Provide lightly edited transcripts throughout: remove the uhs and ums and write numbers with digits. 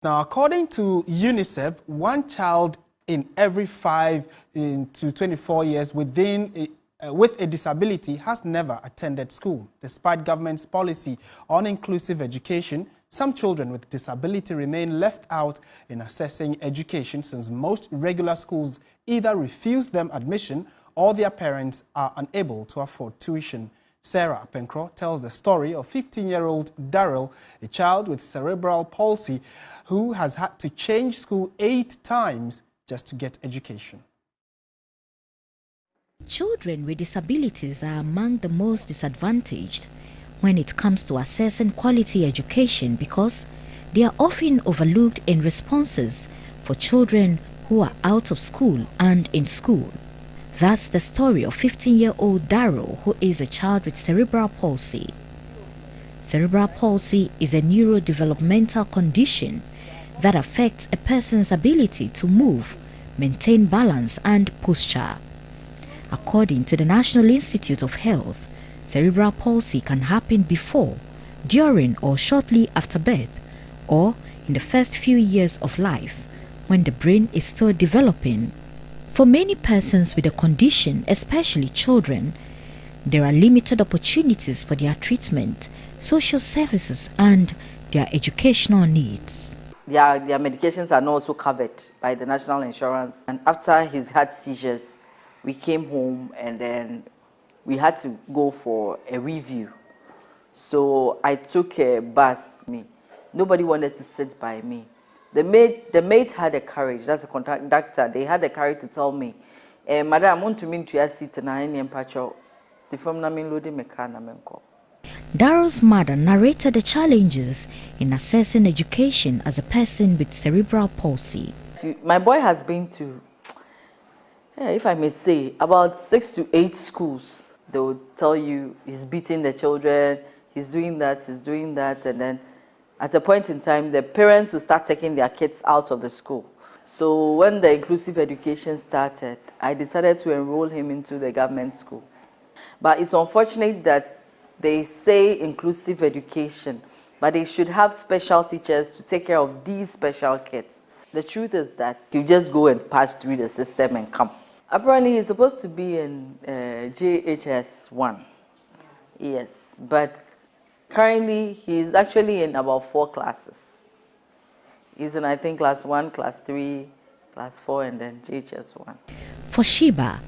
Now, according to UNICEF, one child in every 5 to 24 years with a disability has never attended school. Despite government's policy on inclusive education, some children with disability remain left out in assessing education since most regular schools either refuse them admission or their parents are unable to afford tuition. Sarah Apenkro tells the story of 15-year-old Daryl, a child with cerebral palsy who has had to change school 8 times just to get education. Children with disabilities are among the most disadvantaged when it comes to accessing quality education because they are often overlooked in responses for children who are out of school and in school. That's the story of 15-year-old Daryl, who is a child with cerebral palsy. Cerebral palsy is a neurodevelopmental condition that affects a person's ability to move, maintain balance and posture. According to the National Institute of Health, cerebral palsy can happen before, during or shortly after birth, or in the first few years of life when the brain is still developing. For many persons with the condition, especially children, there are limited opportunities for their treatment, social services and their educational needs. Their medications are not also covered by the national insurance. And after he's had seizures, we came home and then we had to go for a review. So I took a bus. Nobody wanted to sit by me. The maid had the courage, that's a conductor, they had the courage to tell me, Madam, I want to meet you at seat and I am patrol. Daryl's mother narrated the challenges in assessing education as a person with cerebral palsy. My boy has been to, if I may say, about 6 to 8 schools. They will tell you he's beating the children, he's doing that, and then at a point in time, the parents will start taking their kids out of the school. So when the inclusive education started, I decided to enroll him into the government school. But it's unfortunate that they say inclusive education, but they should have special teachers to take care of these special kids. The truth is that you just go and pass through the system and come. Apparently, he's supposed to be in JHS 1. Yes, but currently, he's actually in about 4 classes. He's in, I think, class 1, class 3, class 4, and then JHS 1. For Sheba,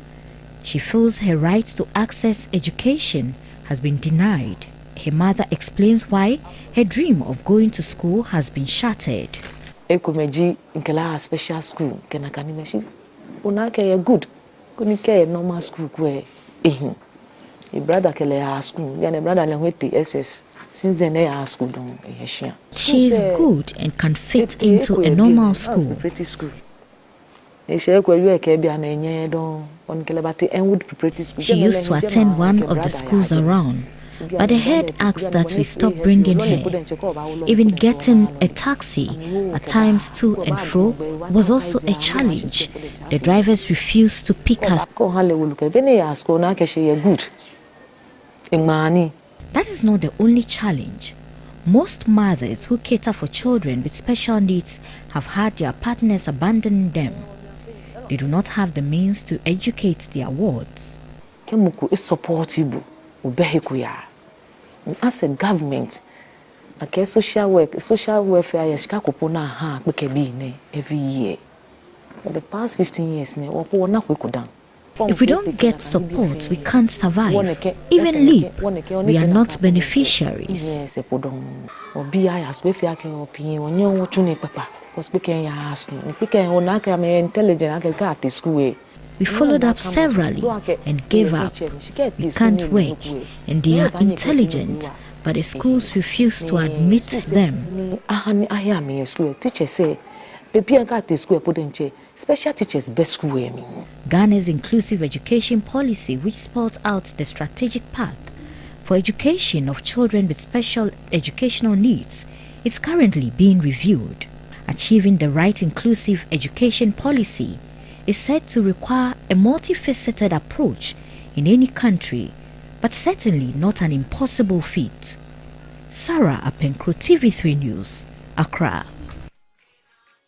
she feels her right to access education has been denied. Her mother explains why her dream of going to school has been shattered. Ekomeji nkela special school kena kanimeshi. Unake good. Kunike normal school kwe ehun. A brother kele school. Ya ne brother le wete SS. Since then they are school don ehia. She is good and can fit into a normal school. She used to attend one of the schools around, but the head asked that we stop bringing her. Even getting a taxi, at times to and fro, was also a challenge. The drivers refused to pick us. That is not the only challenge. Most mothers who cater for children with special needs have had their partners abandoning them. They do not have the means to educate their wards. Kemuku is supportable. As a government, social welfare is every year. For the past 15 years, if we don't get support, we can't survive. Even LEAP, we are not beneficiaries. We followed up severally and gave up. We can't work, and they are intelligent, but the schools refuse to admit them. Teachers say, special teachers best school. Ghana's inclusive education policy, which spells out the strategic path for education of children with special educational needs, is currently being reviewed. Achieving the right inclusive education policy is said to require a multifaceted approach in any country, but certainly not an impossible feat. Sarah Apenkro, TV3 News, Accra.